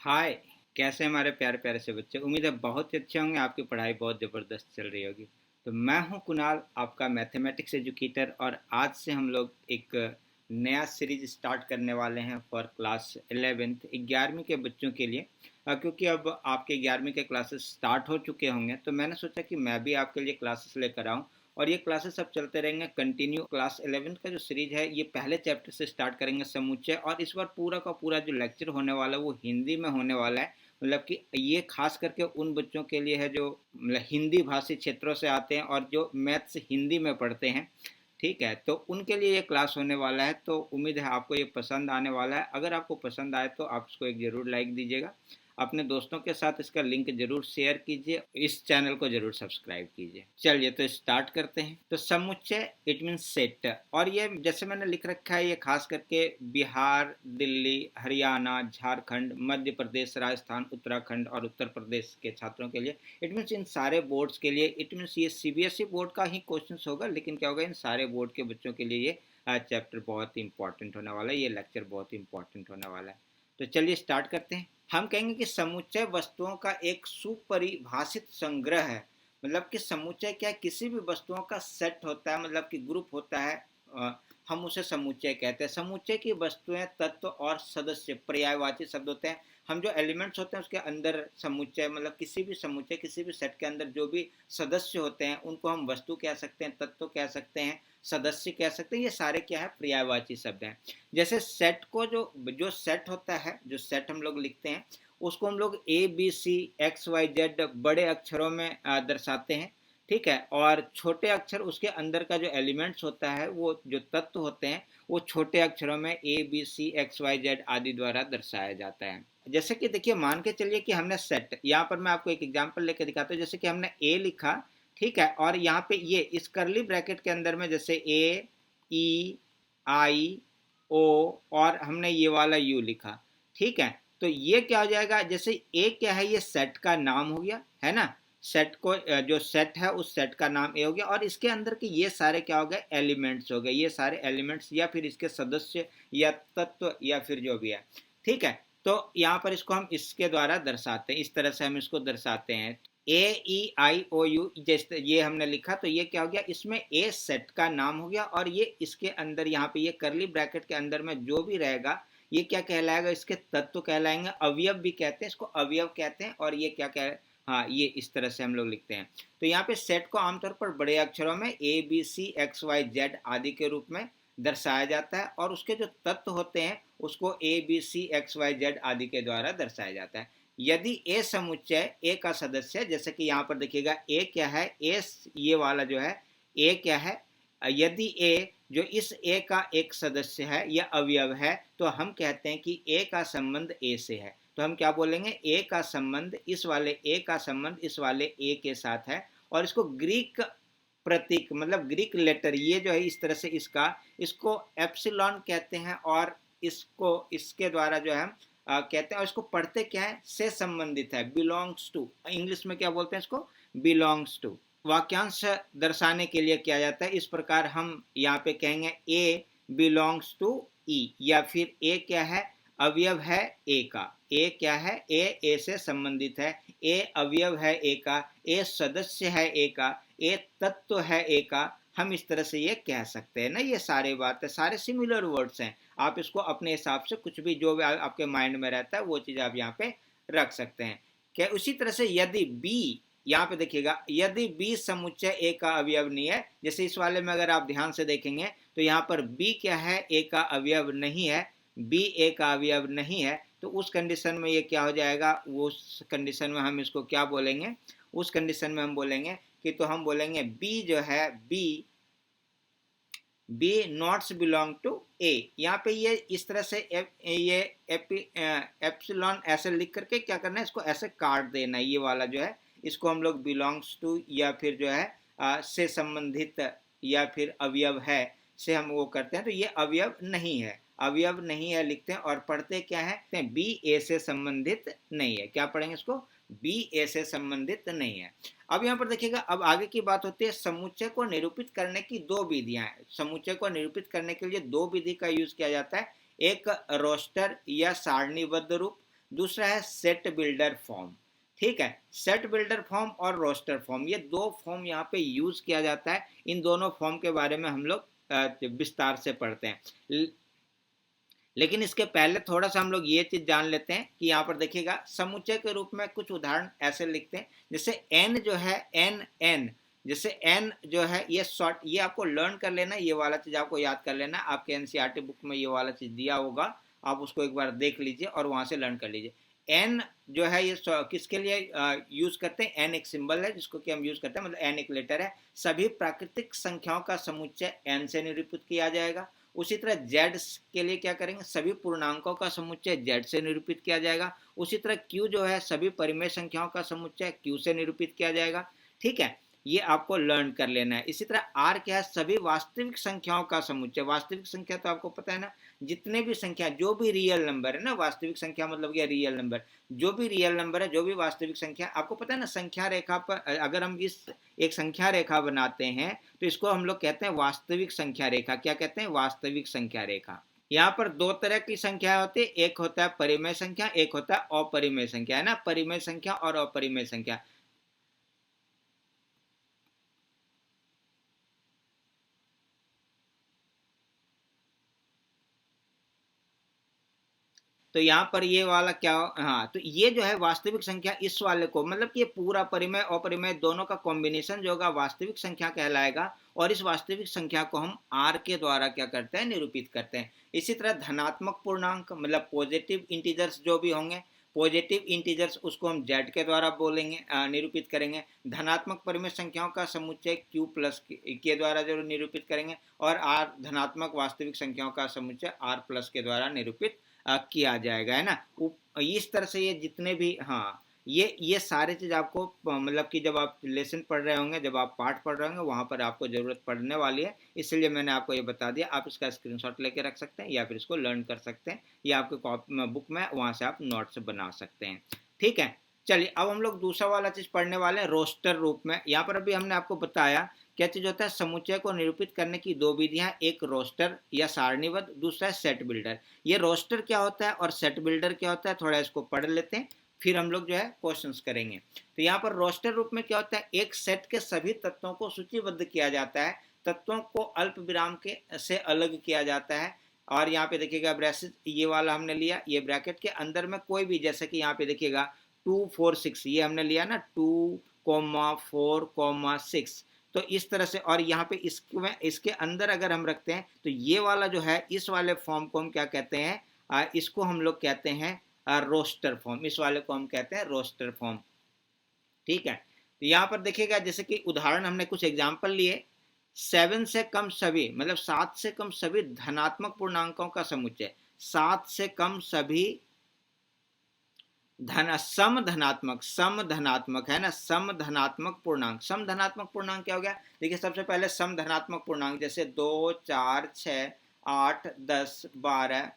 हाय। कैसे हैं हमारे प्यारे प्यारे से बच्चे। उम्मीद है बहुत ही अच्छे होंगे, आपकी पढ़ाई बहुत ज़बरदस्त चल रही होगी। तो मैं हूं कुणाल, आपका मैथमेटिक्स एजुकेटर, और आज से हम लोग एक नया सीरीज स्टार्ट करने वाले हैं फॉर क्लास 11th 11वीं के बच्चों के लिए। क्योंकि अब आपके 11वीं के क्लासेस स्टार्ट हो चुके होंगे, तो मैंने सोचा कि मैं भी आपके लिए क्लासेस लेकर आऊं। और ये क्लासेस अब चलते रहेंगे कंटिन्यू। क्लास 11th का जो सीरीज है ये पहले चैप्टर से स्टार्ट करेंगे समुच्चय, और इस बार पूरा का पूरा जो लेक्चर होने वाला है वो हिंदी में होने वाला है। मतलब कि ये खास करके उन बच्चों के लिए है जो मतलब हिंदी भाषी क्षेत्रों से आते हैं और जो मैथ्स हिंदी में पढ़ते हैं। ठीक है, तो उनके लिए ये क्लास होने वाला है। तो उम्मीद है आपको ये पसंद आने वाला है। अगर आपको पसंद आए तो आप इसको एक ज़रूर लाइक दीजिएगा, अपने दोस्तों के साथ इसका लिंक जरूर शेयर कीजिए, इस चैनल को जरूर सब्सक्राइब कीजिए। चलिए तो स्टार्ट करते हैं। तो समुच्चय इट मीन सेट, और ये जैसे मैंने लिख रखा है ये खास करके बिहार, दिल्ली, हरियाणा, झारखंड, मध्य प्रदेश, राजस्थान, उत्तराखंड और उत्तर प्रदेश के छात्रों के लिए। इट मीन्स इन सारे बोर्ड्स के लिए। इट मीन्स ये सीबीएसई बोर्ड का ही क्वेश्चन होगा, लेकिन क्या होगा इन सारे बोर्ड के बच्चों के लिए ये चैप्टर बहुत ही इंपॉर्टेंट होने वाला है, ये लेक्चर बहुत ही इंपॉर्टेंट होने वाला है। तो चलिए स्टार्ट करते हैं। हम कहेंगे कि समुच्चय वस्तुओं का एक सुपरिभाषित संग्रह है। मतलब कि समुच्चय क्या है, किसी भी वस्तुओं का सेट होता है, मतलब कि ग्रुप होता है। हम उसे समुच्चय कहते हैं। समुच्चय की वस्तुएं, तत्व और सदस्य पर्यायवाची शब्द होते हैं। हम जो एलिमेंट्स होते हैं उसके अंदर समुच्चय, मतलब किसी भी समुच्चय, किसी भी सेट के अंदर जो भी सदस्य होते हैं उनको हम वस्तु कह सकते हैं, तत्व कह सकते हैं, सदस्य कह सकते हैं। ये सारे क्या है, पर्यायवाची शब्द हैं। जैसे सेट को जो जो सेट होता है, जो सेट हम लोग लिखते हैं उसको हम लोग ABCXYZ बड़े अक्षरों में दर्शाते हैं। ठीक है, और छोटे अक्षर उसके अंदर का जो एलिमेंट्स होता है, वो जो तत्व होते हैं, वो छोटे अक्षरों में ABCXYZ आदि द्वारा दर्शाया जाता है। जैसे कि देखिए, मान के चलिए कि हमने सेट, यहाँ पर मैं आपको एक एग्जांपल लेकर दिखाता हूँ। जैसे कि हमने ए लिखा, ठीक है, और यहाँ पे ये इस करली ब्रैकेट के अंदर में जैसे AEIO, और हमने ये वाला यू लिखा। ठीक है, तो ये क्या हो जाएगा, जैसे ए क्या है, ये सेट का नाम हो गया है ना। सेट को जो सेट है उस सेट का नाम ए हो गया, और इसके अंदर के ये सारे क्या हो गए, एलिमेंट्स हो गए। ये सारे एलिमेंट्स या फिर इसके सदस्य या तत्व या फिर जो भी है। ठीक है, तो यहाँ पर इसको हम इसके द्वारा दर्शाते हैं, इस तरह से हम इसको दर्शाते हैं। AEIOU जैसे ये हमने लिखा, तो ये क्या हो गया, इसमें ए सेट का नाम हो गया, और ये इसके अंदर यहाँ पे ये करली ब्रैकेट के अंदर में जो भी रहेगा ये क्या कहलाएगा, इसके तत्व कहलाएंगे। अवयव भी कहते हैं इसको, अवयव कहते हैं। और ये क्या कह, हाँ, ये इस तरह से हम लोग लिखते हैं। तो यहाँ पे सेट को आमतौर पर बड़े अक्षरों में ABCXYZ आदि के रूप में दर्शाया जाता है, और उसके जो तत्व होते हैं उसको ABCXYZ आदि के द्वारा दर्शाया जाता है। यदि ए समुच्चय ए का सदस्य है, जैसे कि यहाँ पर देखिएगा ए क्या है, ए ये वाला जो है ए क्या है, यदि ए जो इस ए का एक सदस्य है या अवयव है, तो हम कहते हैं कि ए का संबंध ए से है। तो हम क्या बोलेंगे, ए का संबंध, इस वाले ए का संबंध इस वाले ए के साथ है। और इसको ग्रीक प्रतीक, मतलब ग्रीक लेटर, ये जो है इस तरह से इसको एप्सिलॉन कहते हैं, और इसको इसके द्वारा जो है कहते हैं। और इसको पढ़ते क्या है, से संबंधित है, बिलोंग्स टू। इंग्लिश में क्या बोलते हैं इसको, बिलोंग्स टू। वाक्यांश दर्शाने के लिए किया जाता है। इस प्रकार हम यहाँ पे कहेंगे ए बिलोंग्स टू ई, या फिर ए क्या है, अवयव है ए का। ए क्या है, ए से संबंधित है। ए अवयव है ए का, ए सदस्य है ए का, ए तत्व है ए का। हम इस तरह से ये कह सकते हैं ना। ये सारे बात है, सारे सिमिलर वर्ड्स हैं। आप इसको अपने हिसाब से कुछ भी जो भी आपके माइंड में रहता है वो चीज़ आप यहाँ पे रख सकते हैं। क्या उसी तरह से यदि बी, यहाँ पे देखिएगा, यदि बी समुच्चय ए का अवयव नहीं है, जैसे इस वाले में अगर आप ध्यान से देखेंगे तो यहाँ पर बी क्या है, ए का अवयव नहीं है। बी ए का अवयव नहीं है, तो उस कंडीशन में ये क्या हो जाएगा, उस कंडीशन में हम इसको क्या बोलेंगे, उस कंडीशन में हम बोलेंगे कि, तो हम बोलेंगे बी जो है, बी नॉट्स बिलोंग टू ए। यहाँ पे ये इस तरह से ये एप्सिलॉन ऐसे लिख करके क्या करना है, इसको ऐसे काट देना है। ये वाला जो है इसको हम लोग बिलोंग्स टू या फिर जो है से संबंधित या फिर अवयव है से हम वो करते हैं। तो ये अवयव नहीं है, अवयव नहीं है लिखते हैं, और पढ़ते क्या है, बी ए से संबंधित नहीं है। क्या पढ़ेंगे इसको, बी ए से संबंधित नहीं है। अब यहाँ पर देखिएगा, अब आगे की बात होती है समुच्चय को निरूपित करने की दो विधियां हैं। समुच्चय को निरूपित करने के लिए दो विधि का यूज किया जाता है। एक रोस्टर या सारणीबद्ध रूप, दूसरा है सेट बिल्डर फॉर्म। ठीक है, सेट बिल्डर फॉर्म और रोस्टर फॉर्म, ये दो फॉर्म यहाँ पे यूज किया जाता है। इन दोनों फॉर्म के बारे में हम लोग विस्तार से पढ़ते हैं। लेकिन इसके पहले थोड़ा सा हम लोग ये चीज जान लेते हैं कि यहाँ पर देखिएगा समुच्चय के रूप में कुछ उदाहरण ऐसे लिखते हैं, जैसे एन जो है, एन एन, जैसे एन जो है ये शॉर्ट, ये आपको लर्न कर लेना, ये वाला चीज आपको याद कर लेना, आपके एनसीईआरटी बुक में ये वाला चीज दिया होगा, आप उसको एक बार देख लीजिए और वहां से लर्न कर लीजिए। एन जो है ये किसके लिए यूज करते हैं, एन एक सिंबल है जिसको कि हम यूज करते हैं, मतलब एन एक लेटर है। सभी प्राकृतिक संख्याओं का समुच्चय एन से निरूपित किया जाएगा। उसी तरह जेड के लिए क्या करेंगे, सभी पूर्णांकों का समुच्चय जेड से निरूपित किया जाएगा। उसी तरह क्यू जो है सभी परिमेय संख्याओं का समुच्चय क्यू से निरूपित किया जाएगा। ठीक है, ये आपको लर्न कर लेना है। इसी तरह आर क्या है, सभी वास्तविक संख्याओं का समुच्चय। वास्तविक संख्या तो आपको पता है ना, जितने भी संख्या, जो भी रियल नंबर है ना, वास्तविक संख्या मतलब क्या, रियल नंबर, जो भी रियल नंबर है, जो भी वास्तविक संख्या, आपको पता है ना, संख्या रेखा पर अगर हम इस एक संख्या रेखा बनाते हैं तो इसको हम लोग कहते हैं वास्तविक संख्या रेखा। क्या कहते हैं, वास्तविक संख्या रेखा। यहाँ पर दो तरह की संख्या होती है, एक होता है परिमेय संख्या, एक होता है अपरिमेय संख्या, है ना, परिमेय संख्या और अपरिमेय संख्या। तो यहाँ पर ये वाला क्या, हाँ, तो ये जो है वास्तविक संख्या, इस वाले को मतलब कि ये पूरा परिमेय अपरिमेय दोनों का कॉम्बिनेशन जो होगा वास्तविक संख्या कहलाएगा। और इस वास्तविक संख्या को हम आर के द्वारा क्या करते हैं, निरूपित करते हैं। इसी तरह धनात्मक पूर्णांक मतलब पॉजिटिव इंटीजर्स जो भी होंगे, पॉजिटिव इंटीजर्स उसको हम जेड के द्वारा बोलेंगे, निरूपित करेंगे। धनात्मक परिमेय संख्याओं का समुच्चय क्यू प्लस के द्वारा जो निरूपित करेंगे। और आर धनात्मक वास्तविक संख्याओं का समुच्चय आर प्लस के द्वारा निरूपित किया जाएगा, है ना। इस तरह से ये जितने भी, हाँ, ये सारे चीज आपको मतलब कि जब आप लेसन पढ़ रहे होंगे, जब आप पाठ पढ़ रहे होंगे, वहां पर आपको जरूरत पड़ने वाली है, इसलिए मैंने आपको ये बता दिया। आप इसका स्क्रीनशॉट लेके रख सकते हैं या फिर इसको लर्न कर सकते हैं, या आपके बुक में वहां से आप नोट्स बना सकते हैं। ठीक है, चलिए अब हम लोग दूसरा वाला चीज पढ़ने वाले हैं रोस्टर रूप में। यहाँ पर अभी हमने आपको बताया क्या चीज होता है, समुच्चय को निरूपित करने की दो विधियां, एक रोस्टर या सारणीबद्ध, दूसरा है सेट बिल्डर। ये रोस्टर क्या होता है और सेट बिल्डर क्या होता है, थोड़ा इसको पढ़ लेते हैं, फिर हम लोग जो है क्वेश्चंस करेंगे। तो यहाँ पर रोस्टर रूप में क्या होता है, एक सेट के सभी तत्वों को सूचीबद्ध किया जाता है, तत्वों को अल्प विराम के से अलग किया जाता है। और यहाँ पे देखिएगा ब्रैकेट, ये वाला हमने लिया, ये ब्रैकेट के अंदर में कोई भी, जैसे कि यहाँ पे देखिएगा 2 4 6, ये हमने लिया ना, 2 4 6। तो इस तरह से, और यहाँ पे इसके अंदर अगर हम रखते हैं तो ये वाला जो है, इस वाले फॉर्म को हम क्या कहते हैं, इसको हम लोग कहते हैं रोस्टर फॉर्म। इस वाले को हम कहते हैं रोस्टर फॉर्म। ठीक है, तो यहाँ पर देखिएगा जैसे कि उदाहरण हमने कुछ एग्जाम्पल लिए, 7 से कम सभी, मतलब 7 से कम सभी धनात्मक पूर्णांकों का समुच्चय, 7 से कम सभी सम धनात्मक है ना, सम धनात्मक पूर्णांक। सम धनात्मक पूर्णांक क्या हो गया, देखिए सबसे पहले सम धनात्मक पूर्णांक, जैसे 2 4 6 8 10 12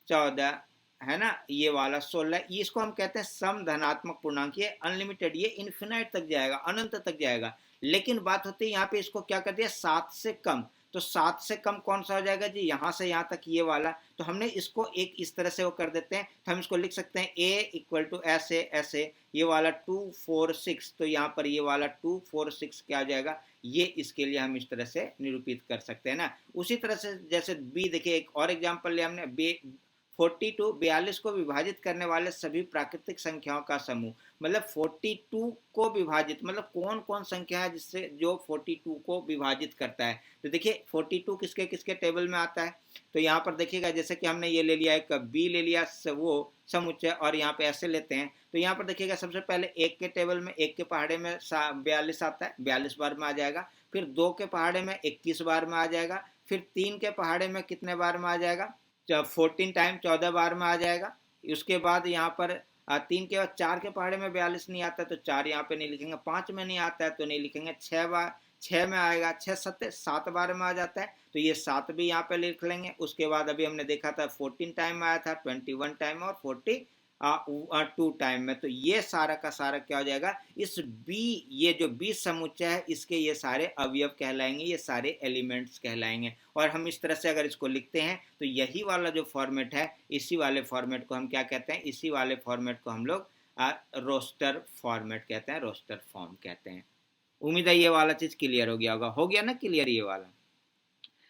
14, है ना, ये वाला 16, इसको हम कहते हैं सम धनात्मक पूर्णांक। ये अनलिमिटेड, ये इन्फिनाइट तक जाएगा, अनंत तक जाएगा। लेकिन बात होती है यहाँ पे इसको क्या कर दिया, 7 से कम। तो 7 से कम कौन सा हो जाएगा जी, यहाँ से यहाँ तक ये वाला। तो हमने इसको एक इस तरह से वो कर देते हैं, तो हम इसको लिख सकते हैं a इक्वल टू ऐसे ऐसे, ये वाला 2 4 6, तो यहाँ पर ये वाला 2 4 6 क्या हो जाएगा, ये इसके लिए हम इस तरह से निरूपित कर सकते हैं ना। उसी तरह से जैसे b, देखिए एक और एग्जाम्पल लिया हमने, 42 को विभाजित करने वाले सभी प्राकृतिक संख्याओं का समूह। मतलब 42 को विभाजित, मतलब कौन कौन संख्या है जिससे जो 42 को विभाजित करता है। तो देखिए 42 किसके किसके टेबल में आता है, तो यहाँ पर देखिएगा जैसे कि हमने ये ले लिया, एक बी ले लिया वो समुच्चय, और यहाँ पे ऐसे लेते हैं। तो यहाँ पर देखिएगा सबसे पहले एक के टेबल में, एक के पहाड़े में 42 आता है, 42 बार में आ जाएगा। फिर 2 के पहाड़े में 21 बार में आ जाएगा। फिर 3 के पहाड़े में कितने बार में आ जाएगा, 14 टाइम 14 बार में आ जाएगा। उसके बाद यहाँ पर 3 के बाद 4 के पहाड़े में 42 नहीं आता, तो 4 यहाँ पे नहीं लिखेंगे। 5 में नहीं आता है तो नहीं लिखेंगे। 6 बार, 6 में आएगा, 6 7 7 बार में आ जाता है, तो ये 7 भी यहाँ पे लिख लेंगे। उसके बाद अभी हमने देखा था 14 टाइम में आया था, 21 टाइम और टू टाइम में। तो ये सारा का सारा क्या हो जाएगा, इस बी, ये जो बी समुच्चय है इसके ये सारे अवयव कहलाएंगे, ये सारे एलिमेंट्स कहलाएंगे। और हम इस तरह से अगर इसको लिखते हैं तो यही वाला जो फॉर्मेट है, इसी वाले फॉर्मेट को हम क्या कहते हैं, इसी वाले फॉर्मेट को हम लोग रोस्टर फॉर्मेट कहते हैं, रोस्टर फॉर्म कहते हैं। उम्मीद है ये वाला चीज क्लियर हो गया होगा, हो गया ना क्लियर ये वाला।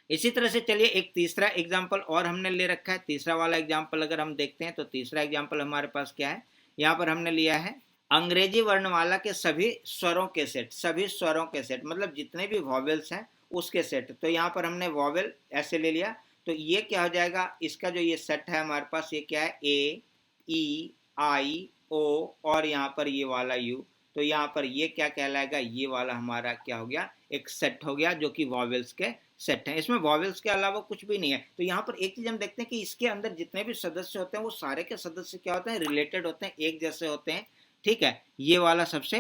इसी तरह से चलिए एक तीसरा एग्जाम्पल और हमने ले रखा है। तीसरा वाला एग्जाम्पल अगर हम देखते हैं तो तीसरा एग्जाम्पल हमारे पास क्या है, यहाँ पर हमने लिया है अंग्रेजी वर्णमाला के सभी स्वरों के सेट, सभी स्वरों के सेट मतलब जितने भी वॉवेल्स हैं उसके सेट। तो यहाँ पर हमने वॉवेल ऐसे ले लिया, तो ये क्या हो जाएगा, इसका जो ये सेट है हमारे पास ये क्या है, ए ई आई ओ और यहाँ पर ये वाला यू। तो यहाँ पर ये क्या कहलाएगा, ये वाला हमारा क्या हो गया, एक सेट हो गया जो कि वॉवेल्स के सेट है। इसमें वॉवेल्स के अलावा कुछ भी नहीं है। तो यहाँ पर एक चीज हम देखते हैं कि इसके अंदर जितने भी सदस्य होते हैं वो सारे के सदस्य क्या होते हैं, रिलेटेड होते हैं, एक जैसे होते हैं। ठीक है, ये वाला सबसे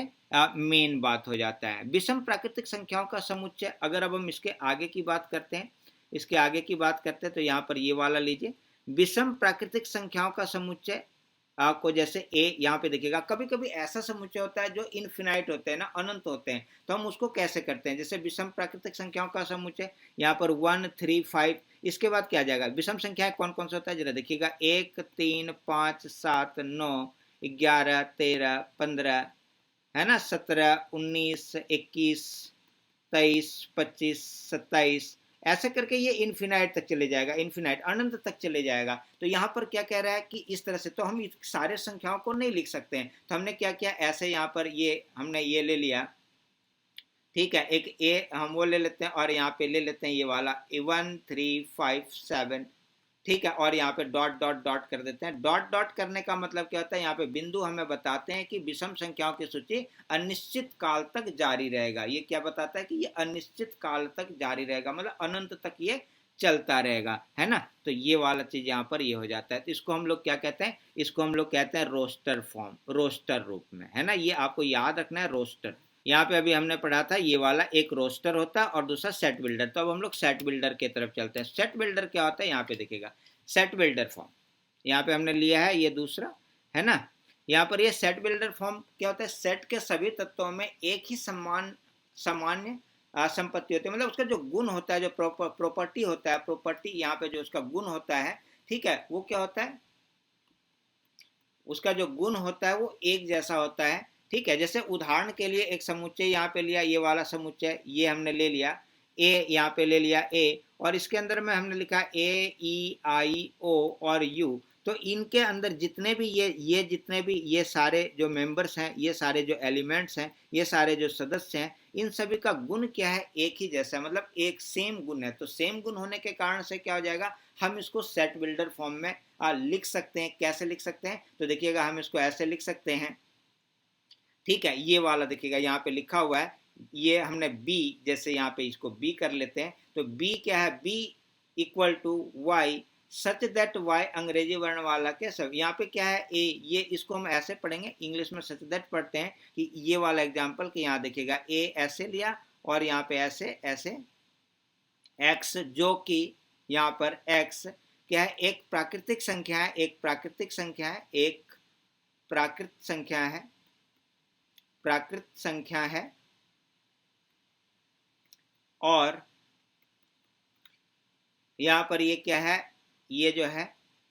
मेन बात हो जाता है। विषम प्राकृतिक संख्याओं का समुच्चय, अगर अब हम इसके आगे की बात करते हैं, इसके आगे की बात करते हैं तो यहाँ पर ये वाला लीजिए, विषम प्राकृतिक संख्याओं का समुच्चय आपको जैसे ए यहाँ पे देखिएगा, कभी कभी ऐसा समुच्चय होता है जो इनफिनाइट होते हैं ना, अनंत होते हैं, तो हम उसको कैसे करते हैं, जैसे विषम प्राकृतिक संख्याओं का समुच्चय यहाँ पर 1 3 5, इसके बाद क्या आ जाएगा, विषम संख्याएं कौन कौन सा होता है जरा देखिएगा, 1 3 5 7 9 11 13 15 है ना, 17 19 21 23 25 27, ऐसे करके ये इन्फिनाइट तक चले जाएगा, इन्फिनाइट अनंत तक चले जाएगा। तो यहाँ पर क्या कह रहा है कि इस तरह से तो हम सारे संख्याओं को नहीं लिख सकते हैं, तो हमने क्या किया, ऐसे यहाँ पर ये हमने ये ले लिया, ठीक है, एक ए हम वो ले लेते हैं और यहाँ पे ले लेते हैं ये वाला 1 3 5 7, ठीक है, और यहाँ पे डॉट डॉट डॉट कर देते हैं। डॉट डॉट करने का मतलब क्या होता है, यहाँ पे बिंदु हमें बताते हैं कि विषम संख्याओं की सूची अनिश्चित काल तक जारी रहेगा। ये क्या बताता है कि ये अनिश्चित काल तक जारी रहेगा, मतलब अनंत तक ये चलता रहेगा, है ना। तो ये वाला चीज यहाँ पर ये हो जाता है। तो इसको हम लोग क्या कहते हैं, इसको हम लोग कहते हैं रोस्टर फॉर्म, रोस्टर रूप में, है ना। ये आपको याद रखना है, रोस्टर। यहाँ पे अभी हमने पढ़ा था ये वाला एक रोस्टर होता है और दूसरा सेट बिल्डर। तो अब हम लोग सेट बिल्डर की तरफ चलते हैं। सेट बिल्डर क्या होता है, यहाँ पे देखिएगा, सेट बिल्डर फॉर्म यहाँ पे हमने लिया है, ये दूसरा है ना। यहाँ पर ये सेट बिल्डर फॉर्म क्या होता है, सेट के सभी तत्वों में एक ही सामान्य संपत्ति होती है, मतलब उसका जो गुण होता है, जो प्रॉपर्टी होता है, प्रॉपर्टी यहाँ पे जो उसका गुण होता है, ठीक है, वो क्या होता है, उसका जो गुण होता है वो एक जैसा होता है। ठीक है, जैसे उदाहरण के लिए एक समुच्चय यहाँ पे लिया, ये वाला समुच्चय ये हमने ले लिया, ए यहाँ पे ले लिया ए, और इसके अंदर में हमने लिखा ए ई आई ओ और यू। तो इनके अंदर जितने भी ये जितने भी ये सारे जो मेंबर्स हैं, ये सारे जो एलिमेंट्स हैं, ये सारे जो सदस्य हैं, इन सभी का गुण क्या है, एक ही जैसा, मतलब एक सेम गुण है। तो सेम गुण होने के कारण से क्या हो जाएगा, हम इसको सेट बिल्डर फॉर्म में लिख सकते हैं। कैसे लिख सकते हैं, तो देखिएगा हम इसको ऐसे लिख सकते हैं, ठीक है, ये वाला देखिएगा यहाँ पे लिखा हुआ है, ये हमने बी, जैसे यहाँ पे इसको बी कर लेते हैं, तो बी क्या है, B equal to Y such that Y अंग्रेजी वर्णमाला के सब, यहाँ पे क्या है ए, ये इसको हम ऐसे पढ़ेंगे, इंग्लिश में सच दैट पढ़ते हैं कि ये वाला एग्जाम्पल कि यहाँ देखिएगा ए ऐसे लिया और यहाँ पे ऐसे ऐसे एक्स, जो कि यहाँ पर एक्स क्या है, एक प्राकृतिक संख्या है, एक प्राकृतिक संख्या है, एक प्राकृत संख्या है, प्राकृत संख्या है, और यहाँ पर ये क्या है, ये जो है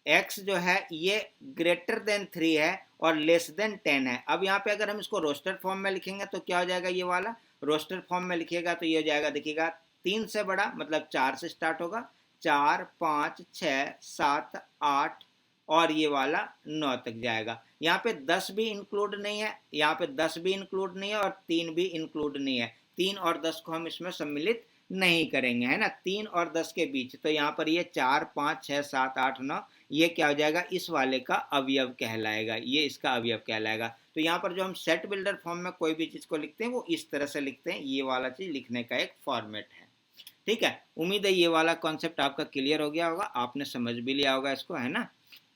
x जो है ये ग्रेटर देन 3 है और लेस देन 10 है। अब यहाँ पे अगर हम इसको रोस्टर फॉर्म में लिखेंगे तो क्या हो जाएगा, ये वाला रोस्टर फॉर्म में लिखिएगा तो ये हो जाएगा, देखिएगा 3 से बड़ा मतलब 4 से स्टार्ट होगा, 4 5 6 7 8 और ये वाला 9 तक जाएगा। यहाँ पे 10 भी इंक्लूड नहीं है, यहाँ पे 10 भी इंक्लूड नहीं है और 3 भी इंक्लूड नहीं है। 3 और 10 को हम इसमें सम्मिलित नहीं करेंगे, है ना, 3 और 10 के बीच। तो यहाँ पर ये 4 5 6 7 8 9 ये क्या हो जाएगा, इस वाले का अवयव कहलाएगा, ये इसका अवयव कहलाएगा। तो यहाँ पर जो हम सेट बिल्डर फॉर्म में कोई भी चीज को लिखते हैं वो इस तरह से लिखते हैं, ये वाला चीज लिखने का एक फॉर्मेट है। ठीक है, उम्मीद है ये वाला कॉन्सेप्ट आपका क्लियर हो गया होगा, आपने समझ भी लिया होगा इसको, है ना।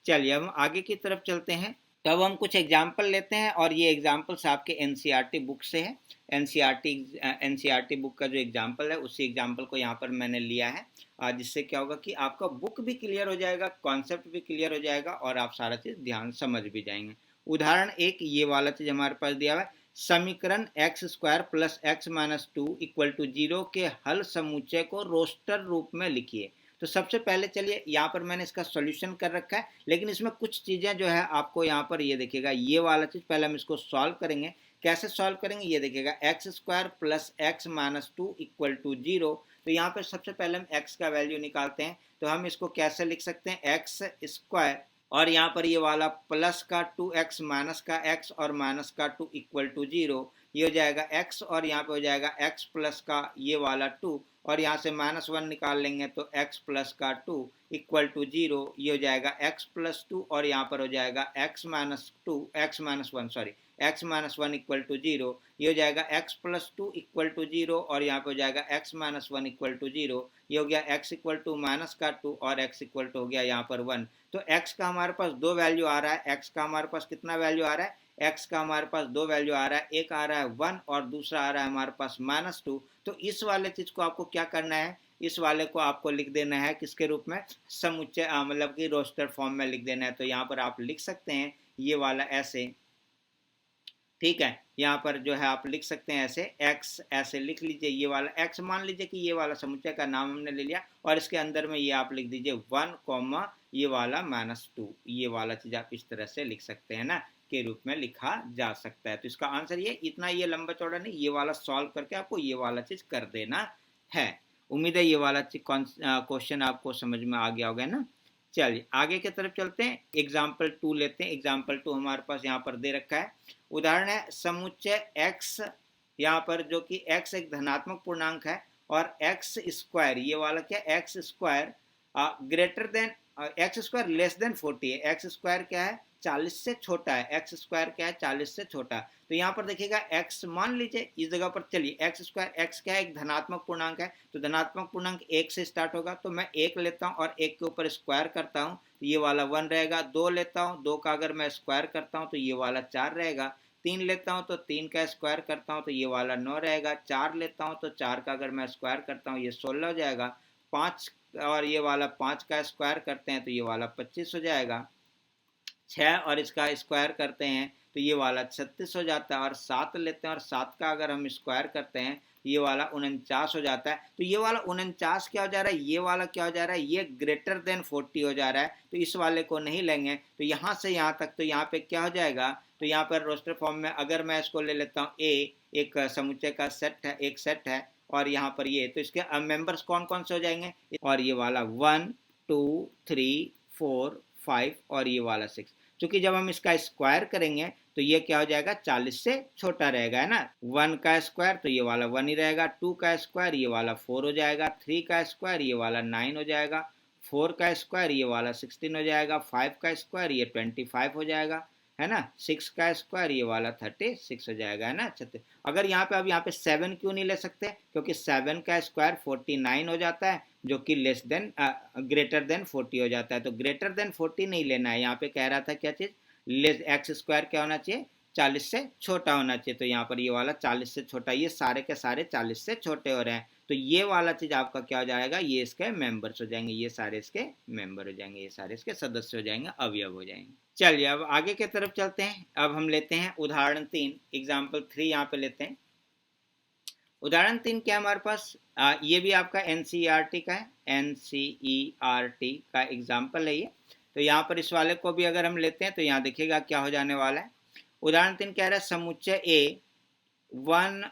चलिए हम आगे की तरफ चलते हैं। तो अब हम कुछ एग्जाम्पल लेते हैं और ये एग्जाम्पल्स आपके एनसीईआरटी बुक से है। एनसीईआरटी बुक का जो एग्जाम्पल है उसी एग्जाम्पल को यहाँ पर मैंने लिया है, जिससे क्या होगा कि आपका बुक भी क्लियर हो जाएगा, कॉन्सेप्ट भी क्लियर हो जाएगा और आप सारा चीज़ ध्यान समझ भी जाएंगे। उदाहरण एक, ये वाला चीज़ हमारे पास दिया हुआ है, समीकरण X square plus X minus two equal to zero के हल समुच्चय को रोस्टर रूप में लिखिए। तो सबसे पहले चलिए यहाँ पर मैंने इसका सॉल्यूशन कर रखा है, लेकिन इसमें कुछ चीज़ें जो है आपको यहाँ पर ये देखिएगा, ये वाला चीज़ पहले हम इसको सॉल्व करेंगे। कैसे सॉल्व करेंगे ये देखिएगा, X square plus X minus two equal to zero. तो यहाँ पर सबसे पहले हम एक्स का वैल्यू निकालते हैं, तो हम इसको कैसे लिख सकते हैं, एक्स स्क्वायर और यहाँ पर ये वाला प्लस का 2x माइनस का x और माइनस का 2 इक्वल टू जीरो, ये हो जाएगा x और यहाँ पे हो जाएगा x प्लस का ये वाला 2 और यहाँ से -1 निकाल लेंगे तो x प्लस का 2 इक्वल टू जीरो, ये हो जाएगा x प्लस 2 और यहाँ पर हो जाएगा x minus 1 sorry x minus 1 equal to zero, ये हो जाएगा x plus 2 equal to zero और यहाँ पे हो जाएगा x minus 1 equal to zero, ये हो गया x इक्वल टू माइनस का 2 और x इक्वल टू हो गया यहाँ पर 1। तो x का हमारे पास दो वैल्यू आ रहा है, x का हमारे पास कितना वैल्यू आ रहा है, x का हमारे पास दो वैल्यू आ रहा है, एक आ रहा है 1 और दूसरा आ रहा है हमारे पास -2। तो इस वाले चीज़ को आपको क्या करना है, इस वाले को आपको लिख देना है किसके रूप में, समुच्चय मतलब कि रोस्टर फॉर्म में लिख देना है। तो यहाँ पर आप लिख सकते हैं ये वाला ऐसे, ठीक है, यहाँ पर जो है आप लिख सकते हैं ऐसे, x ऐसे लिख लीजिए, ये वाला x मान लीजिए कि ये वाला समुच्चय का नाम हमने ले लिया और इसके अंदर में ये आप लिख दीजिए 1 कॉमा ये वाला -2, ये वाला चीज़ आप इस तरह से लिख सकते हैं ना, के रूप में लिखा जा सकता है। तो इसका आंसर ये इतना, ये लंबा चौड़ा नहीं, ये वाला सॉल्व करके आपको ये वाला चीज़ कर देना है। उम्मीद है ये वाला क्वेश्चन आपको समझ में आ गया होगा ना। चलिए आगे की तरफ चलते हैं, एग्जाम्पल 2 लेते हैं। एग्जाम्पल 2 हमारे पास यहाँ पर दे रखा है, उदाहरण है समुच्चय x, यहाँ पर जो कि x एक धनात्मक पूर्णांक है और x स्क्वायर, ये वाला क्या, x square greater than x square less than 40 है, एक्स स्क्वायर क्या है 40 से छोटा है, एक्स स्क्वायर क्या है 40 से छोटा। तो यहाँ पर देखिएगा x मान लीजिए इस जगह पर, चलिए एक्स स्क्वायर, x क्या है एक धनात्मक पूर्णांक है, तो धनात्मक पूर्णांक 1 से स्टार्ट होगा, तो मैं 1 लेता हूँ और 1 के ऊपर स्क्वायर करता हूँ तो ये वाला 1 रहेगा, 2 लेता हूँ, 2 का अगर मैं स्क्वायर करता हूँ तो ये वाला 4 रहेगा, 3 लेता हूँ तो 3 का स्क्वायर करता हूँ तो ये वाला 9 रहेगा, 4 लेता हूँ तो 4 का अगर मैं स्क्वायर करता हूँ ये 16 हो जाएगा, 5 और ये वाला 5 का स्क्वायर करते हैं तो ये वाला 25 हो जाएगा, 6 और इसका स्क्वायर करते हैं तो ये वाला 36 हो जाता है और 7 लेते हैं और 7 का अगर हम स्क्वायर करते हैं ये वाला 49 हो जाता है। तो ये वाला 49 क्या हो जा रहा है, ये वाला क्या हो जा रहा है, ये ग्रेटर देन 40 हो जा रहा है, तो इस वाले को नहीं लेंगे। तो यहाँ से यहाँ तक, तो यहाँ पे क्या हो जाएगा, तो यहाँ पर रोस्टर फॉर्म में अगर मैं इसको ले लेता हूँ a, एक समुच्चय का सेट है, एक सेट है और यहाँ पर ये, तो इसके मेंबर्स कौन कौन से हो जाएंगे, और ये वाला 1 2 3 4 5 और ये वाला 6, क्योंकि जब हम इसका स्क्वायर करेंगे तो ये क्या हो जाएगा 40 से छोटा रहेगा, है ना। 1 का स्क्वायर तो ये वाला 1 ही रहेगा, 2 का स्क्वायर ये वाला 4 हो जाएगा, 3 का स्क्वायर ये वाला 9 हो जाएगा, 4 का स्क्वायर ये वाला 16 हो जाएगा, 5 का स्क्वायर ये 25 हो जाएगा, है ना, 6 का स्क्वायर ये वाला 36 हो जाएगा, है ना। अगर यहाँ पे, अब यहाँ पे 7 क्यों नहीं ले सकते, क्योंकि 7 का स्क्वायर 49 हो जाता है जो कि लेस देन ग्रेटर देन 40 हो जाता है। तो ग्रेटर देन 40 नहीं लेना है, यहाँ पे कह रहा था क्या चीज़, लेस एक्स स्क्वायर क्या होना चाहिए 40 से छोटा होना चाहिए। तो यहाँ पर ये वाला 40 से छोटा, ये सारे के सारे 40 से छोटे हो रहे हैं, तो ये वाला चीज़ आपका क्या हो जाएगा, ये इसके मेंबर्स हो जाएंगे, ये सारे इसके मेंबर हो जाएंगे, ये सारे इसके सदस्य हो जाएंगे, अवयव हो जाएंगे। चलिए अब आगे की तरफ चलते हैं। अब हम लेते हैं उदाहरण 3, एग्जाम्पल 3 यहाँ पे लेते हैं। उदाहरण 3 क्या हमारे पास, ये भी आपका एनसीईआरटी का है, एनसीईआरटी का एग्जाम्पल है ये। तो यहाँ पर इस वाले को भी अगर हम लेते हैं तो यहाँ देखिएगा क्या हो जाने वाला है। उदाहरण 3 कह रहा है समुच्चय ए 1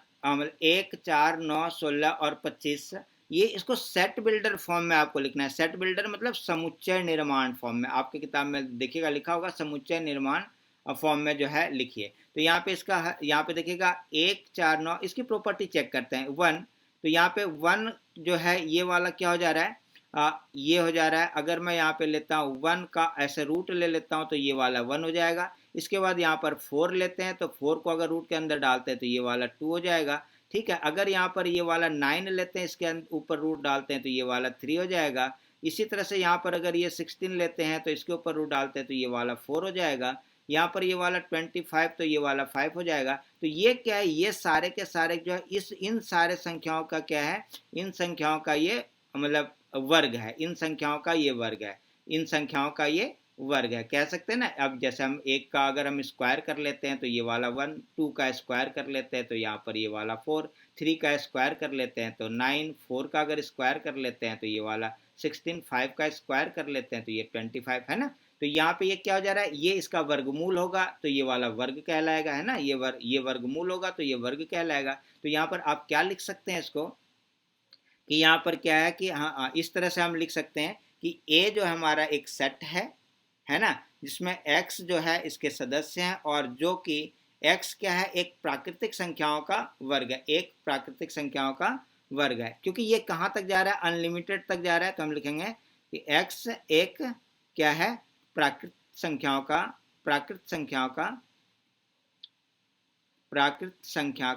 4 9 16 और 25, ये इसको सेट बिल्डर फॉर्म में आपको लिखना है। सेट बिल्डर मतलब समुच्चय निर्माण फॉर्म में, आपकी किताब में देखिएगा लिखा होगा समुच्चय निर्माण फॉर्म में जो है लिखिए। तो यहाँ पे इसका, यहाँ पे देखिएगा 1 4 9, इसकी प्रॉपर्टी चेक करते हैं 1, तो यहाँ पे 1 जो है ये वाला क्या हो जा रहा है, ये हो जा रहा है। अगर मैं यहाँ पे लेता हूँ 1 का ऐसे रूट ले लेता हूँ तो ये वाला 1 हो जाएगा। इसके बाद यहाँ पर 4 लेते हैं तो 4 को अगर रूट के अंदर डालते हैं तो ये वाला 2 हो जाएगा, ठीक है। अगर यहाँ पर ये वाला 9 लेते हैं, इसके ऊपर रूट डालते हैं तो ये वाला 3 हो जाएगा। इसी तरह से यहाँ पर अगर ये 16 लेते हैं तो इसके ऊपर रूट डालते हैं तो ये वाला 4 हो जाएगा। यहाँ पर ये वाला 25 तो ये वाला 5 हो जाएगा। तो ये क्या है, ये सारे के सारे जो है इन सारे संख्याओं का क्या है, इन संख्याओं का ये मतलब वर्ग है, इन संख्याओं का ये वर्ग है, इन संख्याओं का ये वर्ग है, कह सकते हैं ना। अब जैसे हम एक का अगर हम स्क्वायर कर लेते हैं तो ये वाला 1, 2 का स्क्वायर कर लेते हैं तो यहाँ पर ये वाला 4, 3 का स्क्वायर कर लेते हैं तो 9, 4 का अगर स्क्वायर कर लेते हैं तो ये वाला 16, 5 का स्क्वायर कर लेते हैं तो ये 25 है ना। तो यहाँ पे ये क्या हो जा रहा है, ये इसका वर्गमूल होगा तो ये वाला वर्ग कहलाएगा, है ना। ये वर्गमूल होगा तो ये वर्ग कहलाएगा। तो यहाँ पर आप क्या लिख सकते हैं इसको, कि यहाँ पर क्या है कि हाँ इस तरह से हम लिख सकते हैं कि ए जो हमारा एक सेट है ना, जिसमें x जो है इसके सदस्य हैं और जो कि x क्या है, एक प्राकृतिक संख्याओं का वर्ग है, एक प्राकृतिक संख्याओं का वर्ग है। क्योंकि ये कहाँ तक जा रहा है, अनलिमिटेड तक जा रहा है, तो हम लिखेंगे कि x एक क्या है, प्राकृत संख्याओं का प्राकृत संख्याओं का प्राकृत संख्या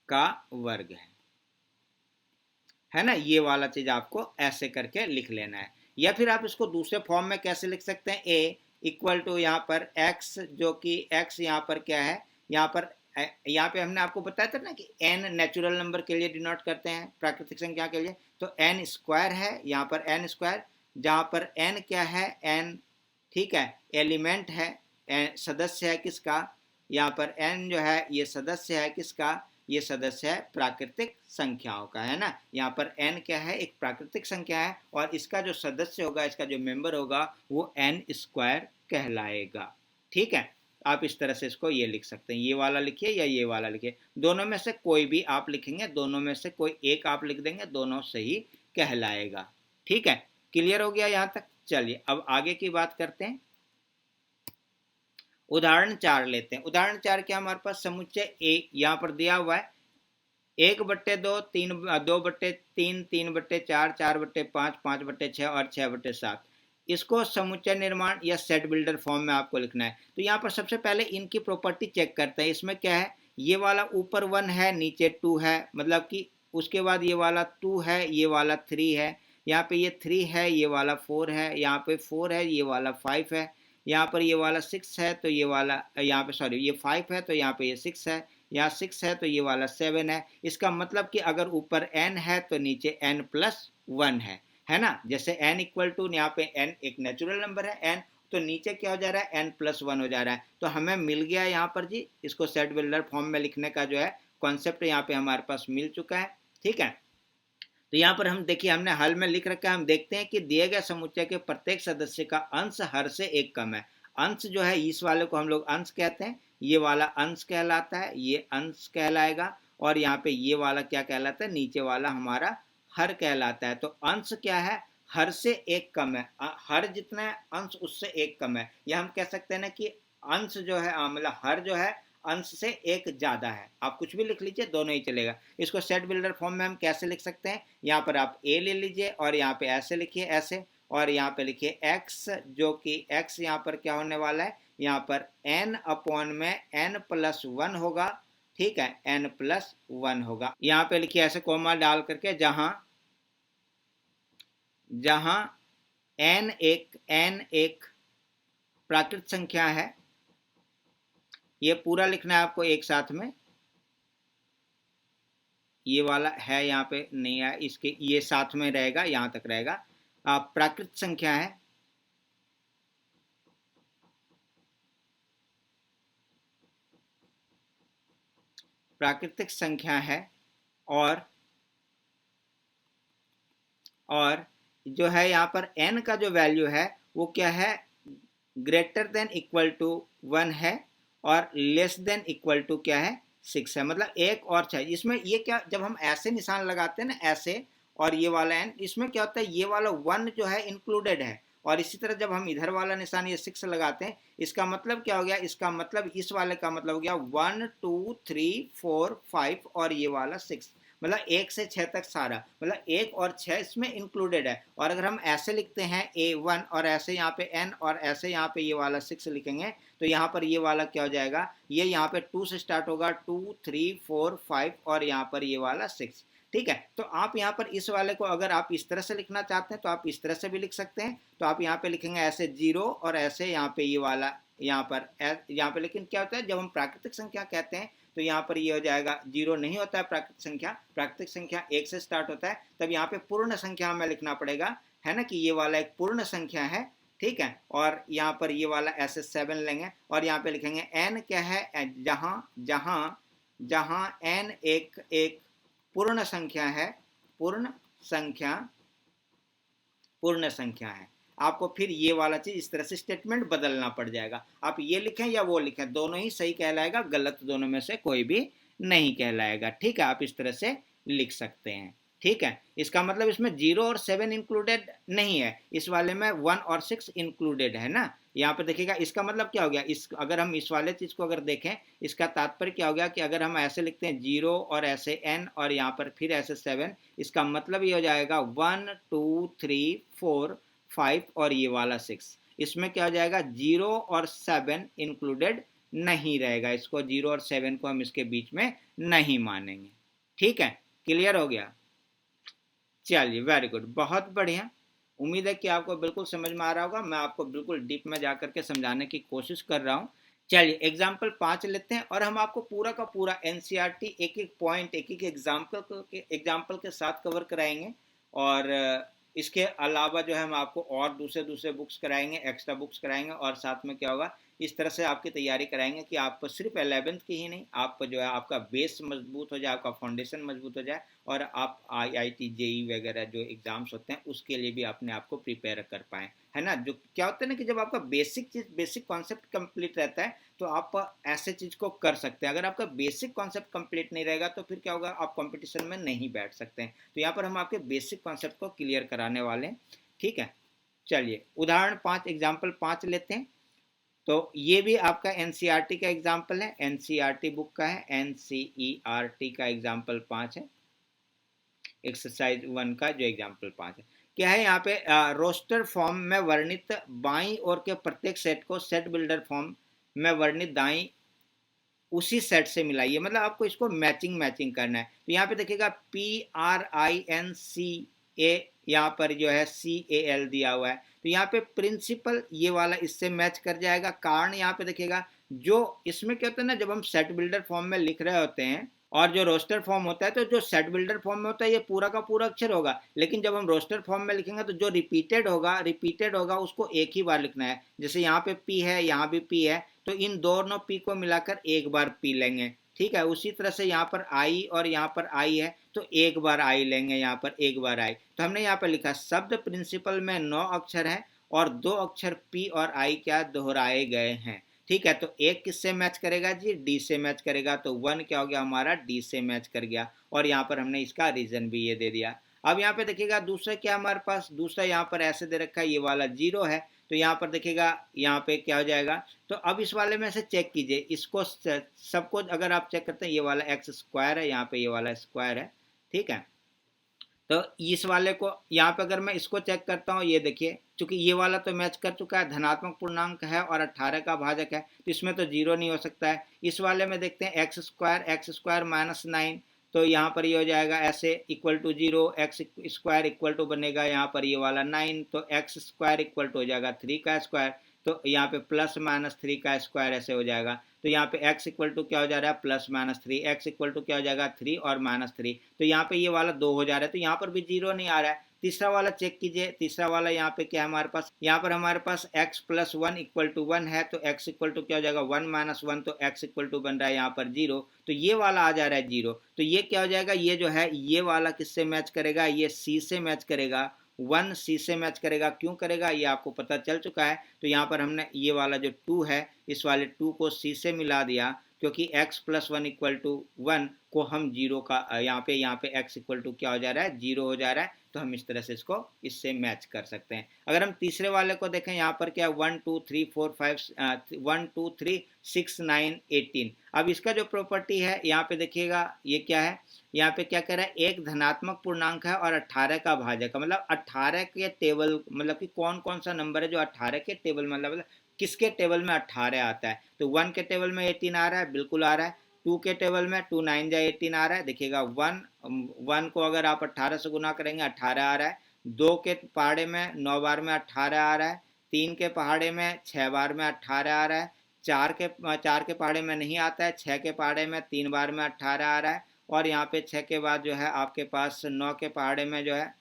का वर्ग है ना। ये वाला चीज आपको ऐसे करके लिख लेना है। या फिर आप इसको दूसरे फॉर्म में कैसे लिख सकते हैं, a इक्वल टू यहाँ पर x, जो कि x यहाँ पर क्या है, यहाँ पे हमने आपको बताया था ना कि n नेचुरल नंबर के लिए डिनोट करते हैं, प्राकृतिक संख्या के लिए, तो n स्क्वायर है यहाँ पर, n स्क्वायर, जहाँ पर n क्या है, n ठीक है एलिमेंट है, सदस्य है किसका, यहाँ पर n जो है ये सदस्य है किसका, ये सदस्य है प्राकृतिक संख्याओं का, है ना। यहाँ पर n क्या है, एक प्राकृतिक संख्या है और इसका जो सदस्य होगा, इसका जो मेंबर होगा वो n स्क्वायर कहलाएगा। ठीक है, आप इस तरह से इसको ये लिख सकते हैं, ये वाला लिखिए या ये वाला लिखिए, दोनों में से कोई भी आप लिखेंगे, दोनों में से कोई एक आप लिख देंगे, दोनों सही कहलाएगा। ठीक है, क्लियर हो गया यहाँ तक। चलिए अब आगे की बात करते हैं। उदाहरण 4 लेते हैं। उदाहरण 4 क्या, हमारे पास समुच्चय एक यहाँ पर दिया हुआ है, 1/2, 2/3, 3/4, 4/5, 5/6 और 6/7। इसको समुच्चय निर्माण या सेट बिल्डर फॉर्म में आपको लिखना है। तो यहाँ पर सबसे पहले इनकी प्रॉपर्टी चेक करते हैं। इसमें क्या है, ये वाला ऊपर 1 है, नीचे 2 है, मतलब कि उसके बाद ये वाला 2 है, ये वाला 3 है, यहाँ पे ये 3 है, ये वाला 4 है, यहाँ पे 4 है, ये वाला 5 है, यहाँ पर ये वाला 6 है, तो ये वाला यहाँ पे सॉरी ये 5 है, तो यहाँ पे ये 6 है, यहाँ 6 है, तो ये वाला 7 है। इसका मतलब कि अगर ऊपर n है तो नीचे n+1 है ना। जैसे n इक्वल टू, यहाँ पे n एक नेचुरल नंबर है n, तो नीचे क्या हो जा रहा है, n+1 हो जा रहा है। तो हमें मिल गया यहाँ पर जी, इसको सेट बिल्डर फॉर्म में लिखने का जो है कॉन्सेप्ट यहाँ पे हमारे पास मिल चुका है। ठीक है, तो यहाँ पर हम देखिए, हमने हल में लिख रखा है, हम देखते हैं कि दिए गए समुच्चय के प्रत्येक सदस्य का अंश हर से एक कम है। अंश जो है इस वाले को हम लोग अंश कहते हैं, ये वाला अंश कहलाता है, ये अंश कहलाएगा, और यहाँ पे ये वाला क्या कहलाता है, नीचे वाला हमारा हर कहलाता है। तो अंश क्या है, हर से एक कम है, हर जितना है अंश उससे एक कम है। या हम कह सकते हैं ना कि अंश जो है मतलब हर जो है अंश से एक ज्यादा है। आप कुछ भी लिख लीजिए, दोनों ही चलेगा। इसको सेट बिल्डर फॉर्म में हम कैसे लिख सकते हैं, यहाँ पर आप a ले लीजिए और यहाँ पे ऐसे लिखिए, ऐसे, और यहाँ पे लिखिए x, जो कि x यहाँ पर क्या होने वाला है, यहाँ पर n/n+1 होगा। ठीक है, n+1 होगा। यहाँ पे लिखिए ऐसे कोमा डाल करके, जहां जहां n एक प्राकृत संख्या है, ये पूरा लिखना है आपको एक साथ में, ये वाला है यहाँ पे नहीं है, इसके ये साथ में रहेगा, यहाँ तक रहेगा। प्राकृत संख्या है, प्राकृतिक संख्या है, और जो है यहाँ पर n का जो वैल्यू है वो क्या है, ग्रेटर देन इक्वल टू 1 है, और लेस देन इक्वल टू क्या है, 6 है, मतलब 1 और 6। इसमें ये क्या, जब हम ऐसे निशान लगाते हैं ना, ऐसे, और ये वाला n, इसमें क्या होता है, ये वाला 1 जो है इंक्लूडेड है, और इसी तरह जब हम इधर वाला निशान ये 6 लगाते हैं, इसका मतलब क्या हो गया, इसका मतलब इस वाले का मतलब हो गया 1 2 3 4 5 और ये वाला 6, मतलब 1 से 6 तक सारा, मतलब 1 और 6 इसमें इंक्लूडेड है। और अगर हम ऐसे लिखते हैं A1 और ऐसे यहाँ पे n और ऐसे यहाँ पे ये वाला 6 लिखेंगे, तो यहाँ पर ये वाला क्या हो जाएगा, ये यहाँ पे 2 से स्टार्ट होगा, 2 3 4 5 और यहाँ पर ये वाला 6। ठीक है। तो आप यहाँ पर इस वाले को अगर आप इस तरह से लिखना चाहते हैं तो आप इस तरह से भी लिख सकते हैं। तो आप यहाँ पे लिखेंगे ऐसे 0 और ऐसे यहाँ पे ये वाला यहाँ पर यहाँ पे, लेकिन क्या होता है जब हम प्राकृतिक संख्या कहते हैं तो यहाँ पर ये हो जाएगा 0 नहीं होता है प्राकृतिक संख्या 1 से स्टार्ट होता है। तब यहाँ पे पूर्ण संख्या हमें लिखना पड़ेगा, है ना, कि ये वाला एक पूर्ण संख्या है, ठीक है। और यहाँ पर ये वाला ऐसे 7 लेंगे और यहाँ पे लिखेंगे n क्या है, जहाँ जहाँ जहाँ n एक एक पूर्ण संख्या है, पूर्ण संख्या है। आपको फिर ये वाला चीज इस तरह से स्टेटमेंट बदलना पड़ जाएगा। आप ये लिखें या वो लिखें, दोनों ही सही कहलाएगा, गलत दोनों में से कोई भी नहीं कहलाएगा, ठीक है। आप इस तरह से लिख सकते हैं, ठीक है। इसका मतलब इसमें 0 और 7 इंक्लूडेड नहीं है, इस वाले में 1 और 6 इंक्लूडेड है ना। यहाँ पे देखिएगा इसका मतलब क्या हो गया, इस अगर हम इस वाले चीज को अगर देखें, इसका तात्पर्य क्या हो गया कि अगर हम ऐसे लिखते हैं 0 और ऐसे n और यहाँ पर फिर ऐसे 7, इसका मतलब ये हो जाएगा 1 2 3 4 5 और ये वाला 6। इसमें क्या हो जाएगा, 0 और 7 इंक्लूडेड नहीं रहेगा, इसको 0 और 7 को हम इसके बीच में नहीं मानेंगे, ठीक है। क्लियर हो गया? चलिए वेरी गुड, बहुत बढ़िया। उम्मीद है कि आपको बिल्कुल समझ में आ रहा होगा। मैं आपको बिल्कुल डीप में जाकर के समझाने की कोशिश कर रहा हूँ। चलिए एग्जाम्पल 5 लेते हैं और हम आपको पूरा का पूरा एनसीईआरटी एक एक पॉइंट एक एक एग्जाम्पल के साथ कवर कराएंगे। और इसके अलावा जो है हम आपको और दूसरे बुक्स कराएंगे, एक्स्ट्रा बुक्स कराएंगे, और साथ में क्या होगा, इस तरह से आपकी तैयारी कराएंगे कि आप सिर्फ 11th की ही नहीं, आप जो है आपका बेस मजबूत हो जाए, आपका फाउंडेशन मजबूत हो जाए, और आप IIT JEE वगैरह जो एग्जाम्स होते हैं उसके लिए भी अपने आप को प्रिपेयर कर पाएँ, है ना। जो क्या होता है ना कि जब आपका बेसिक कॉन्सेप्ट कंप्लीट रहता है तो आप ऐसे चीज़ को कर सकते हैं। अगर आपका बेसिक कॉन्सेप्ट कंप्लीट नहीं रहेगा तो फिर क्या होगा, आप कंपटीशन में नहीं बैठ सकते हैं। तो यहाँ पर हम आपके बेसिक कॉन्सेप्ट को क्लियर कराने वाले हैं, ठीक है। चलिए उदाहरण 5 एग्जाम्पल 5 लेते हैं। तो ये भी आपका एनसीईआरटी का एग्जाम्पल है, एनसीईआरटी बुक का है, एनसीईआरटी का एग्जाम्पल 5 है, एक्सरसाइज 1 का जो एग्जाम्पल 5 है। क्या है यहाँ पे, रोस्टर फॉर्म में वर्णित बाईं ओर के प्रत्येक सेट को सेट बिल्डर फॉर्म में वर्णित दाईं उसी सेट से मिलाइए, मतलब आपको इसको मैचिंग करना है। तो यहाँ पे देखिएगा PRINCA, यहाँ पर जो है CAL दिया हुआ है, तो यहाँ पे प्रिंसिपल ये वाला इससे मैच कर जाएगा। कारण यहाँ पे देखिएगा, जो इसमें क्या होता है ना, जब हम सेट बिल्डर फॉर्म में लिख रहे होते हैं और जो रोस्टर फॉर्म होता है, तो जो सेट बिल्डर फॉर्म में होता है ये पूरा का पूरा अक्षर होगा, लेकिन जब हम रोस्टर फॉर्म में लिखेंगे तो जो रिपीटेड होगा उसको एक ही बार लिखना है। जैसे यहाँ पे P है, यहाँ भी P है, तो इन दोनों P को मिलाकर एक बार P लेंगे, ठीक है। उसी तरह से यहाँ पर I और यहाँ पर I है, तो एक बार I लेंगे, यहाँ पर एक बार I। तो हमने यहाँ पर लिखा शब्द प्रिंसिपल में 9 अक्षर है और 2 अक्षर P और I क्या दोहराए गए हैं, ठीक है। तो एक किससे मैच करेगा जी, D से मैच करेगा, तो 1 क्या हो गया हमारा, D से मैच कर गया। और यहाँ पर हमने इसका रीजन भी ये दे दिया। अब यहाँ पे देखिएगा दूसरा क्या हमारे पास, दूसरा यहाँ पर ऐसे दे रखा है, ये वाला 0 है, तो यहाँ पर देखिएगा यहाँ पे क्या हो जाएगा। तो अब इस वाले में से चेक कीजिए, इसको सबको अगर आप चेक करते हैं, ये वाला x स्क्वायर है, यहाँ पे ये वाला स्क्वायर है, ठीक है। तो इस वाले को यहाँ पे अगर मैं इसको चेक करता हूँ, ये देखिए, चूंकि ये वाला तो मैच कर चुका है, धनात्मक पूर्णांक है और 18 का भाजक है, तो इसमें तो 0 नहीं हो सकता है। इस वाले में देखते हैं x स्क्वायर माइनस 9, तो यहाँ पर ये हो जाएगा ऐसे equal to 0, x square equal to बनेगा यहाँ पर ये वाला 9, तो x स्क्वायर इक्वल टू हो जाएगा 3 का स्क्वायर, तो यहाँ पे प्लस माइनस 3 का स्क्वायर ऐसे हो जाएगा। तो यहाँ पे x इक्वल टू क्या हो जा रहा है, plus minus 3, x equal to क्या हो जाएगा 3 और माइनस 3, तो यहाँ पे ये वाला 2 हो जा रहा है, तो यहाँ पर भी 0 नहीं आ रहा है। तीसरा वाला चेक कीजिए, तीसरा वाला यहाँ पे क्या है हमारे पास, यहाँ पर हमारे पास x प्लस 1 इक्वल टू 1 है, तो x इक्वल टू क्या हो जाएगा 1 माइनस 1, तो x इक्वल टू बन रहा है यहाँ पर 0, तो ये वाला आ जा रहा है 0। तो ये क्या हो जाएगा, ये जो है ये वाला किससे मैच करेगा, ये C से मैच करेगा, 1 C से मैच करेगा। क्यों करेगा ये आपको पता चल चुका है। तो यहाँ पर हमने ये वाला जो 2 है, इस वाले 2 को C से मिला दिया, क्योंकि x प्लस 1 इक्वल टू 1 को हम 0 का यहाँ पे x इक्वल टू क्या हो जा रहा है, 0 हो जा रहा है, तो हम इस तरह से इसको इससे मैच कर सकते हैं। अगर हम तीसरे वाले को देखें, यहाँ पर क्या 1 2 3 4 5 1 2 3 6 9 18। अब इसका जो प्रॉपर्टी है यहाँ पे देखिएगा, ये क्या है, यहाँ पे क्या कह रहा है, एक धनात्मक पूर्णांक है और 18 का भाजक है, मतलब 18 के टेबल, मतलब कि कौन कौन सा नंबर है जो 18 के टेबल मतलब किसके टेबल में 18 आता है। तो 1 के टेबल में 18 आ रहा है, बिल्कुल आ रहा है। 2 के टेबल में 2 9 जा 18 आ रहा है, देखिएगा 1 को अगर आप 18 से गुना करेंगे 18 आ रहा है। 2 के पहाड़े में 9 बार में 18 आ रहा है। 3 के पहाड़े में 6 बार में 18 आ रहा है। 4 के पहाड़े में नहीं आता है। 6 के पहाड़े में 3 बार में 18 आ रहा है। और यहाँ पे 6 के बाद जो है आपके पास 9 के पहाड़े में जो है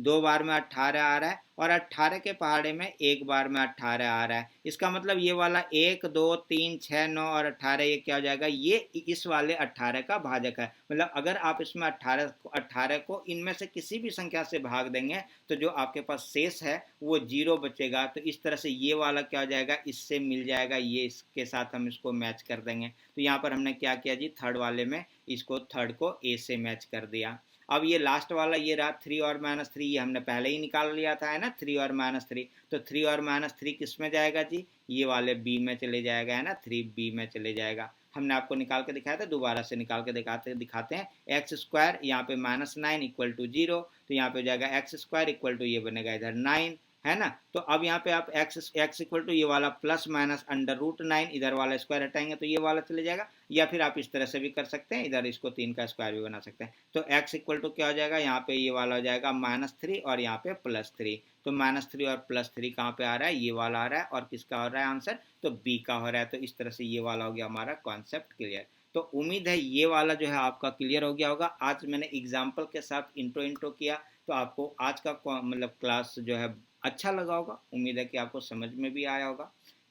2 बार में 18 आ रहा है। और 18 के पहाड़े में 1 बार में 18 आ रहा है। इसका मतलब ये वाला 1 2 3 6 9 और 18 ये क्या हो जाएगा, ये इस वाले 18 का भाजक है। मतलब अगर आप इसमें 18 को इनमें से किसी भी संख्या से भाग देंगे तो जो आपके पास शेष है वो 0 बचेगा। तो इस तरह से ये वाला क्या हो जाएगा, इससे मिल जाएगा, ये इसके साथ हम इसको मैच कर देंगे। तो यहाँ पर हमने क्या किया जी, थर्ड वाले में इसको थर्ड को ए से मैच कर दिया। अब ये लास्ट वाला ये रहा 3 और -3, ये हमने पहले ही निकाल लिया था, है ना, 3 और -3। तो 3 और -3 किस में जाएगा जी, ये वाले बी में चले जाएगा, है ना, 3 बी में चले जाएगा। हमने आपको निकाल के दिखाया था, दोबारा से निकाल के दिखाते हैं। एक्स स्क्वायर यहाँ पे -9 इक्वल टू 0, तो यहाँ पे हो जाएगा एक्स स्क्वायर इक्वल टू ये बनेगा इधर 9, है ना। तो अब यहाँ पे आप एक्स इक्वल टू ये वाला प्लस माइनस √9, इधर वाला स्क्वायर हटाएंगे तो ये वाला चले जाएगा। या फिर आप इस तरह से भी कर सकते हैं, इधर इसको 3 का स्क्वायर भी बना सकते हैं। तो एक्स इक्वल टू क्या हो जाएगा, यहाँ पे ये वाला हो जाएगा -3 और यहाँ पे +3। तो -3 और +3 कहाँ पे आ रहा है, ये वाला आ रहा है। और किसका हो रहा है आंसर, तो बी का हो रहा है। तो इस तरह से ये वाला हो गया हमारा कॉन्सेप्ट क्लियर। तो उम्मीद है ये वाला जो है आपका क्लियर हो गया होगा। आज मैंने एग्जाम्पल के साथ इंट्रो किया, तो आपको आज का मतलब क्लास जो है अच्छा लगा होगा। उम्मीद है कि आपको समझ में भी आया होगा।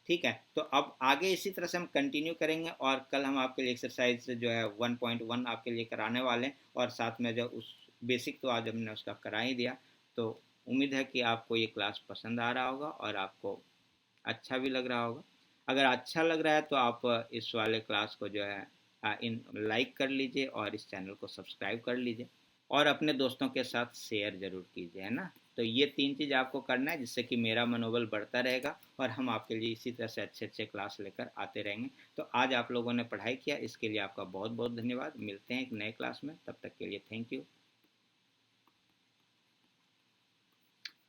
ठीक है, तो अब आगे इसी तरह से हम कंटिन्यू करेंगे। और कल हम आपके लिए एक्सरसाइज जो है 1.1 आपके लिए कराने वाले हैं। और साथ में जो उस बेसिक तो आज हमने उसका करा ही दिया। तो उम्मीद है कि आपको ये क्लास पसंद आ रहा होगा और आपको अच्छा भी लग रहा होगा। अगर अच्छा लग रहा है तो आप इस वाले क्लास को जो है इन लाइक कर लीजिए और इस चैनल को सब्सक्राइब कर लीजिए और अपने दोस्तों के साथ शेयर ज़रूर कीजिए, है ना। तो ये 3 चीज़ आपको करना है, जिससे कि मेरा मनोबल बढ़ता रहेगा और हम आपके लिए इसी तरह से अच्छे अच्छे क्लास लेकर आते रहेंगे। तो आज आप लोगों ने पढ़ाई किया, इसके लिए आपका बहुत बहुत धन्यवाद। मिलते हैं एक नए क्लास में, तब तक के लिए थैंक यू।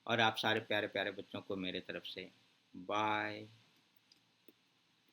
और आप सारे प्यारे प्यारे बच्चों को मेरे तरफ से बाय।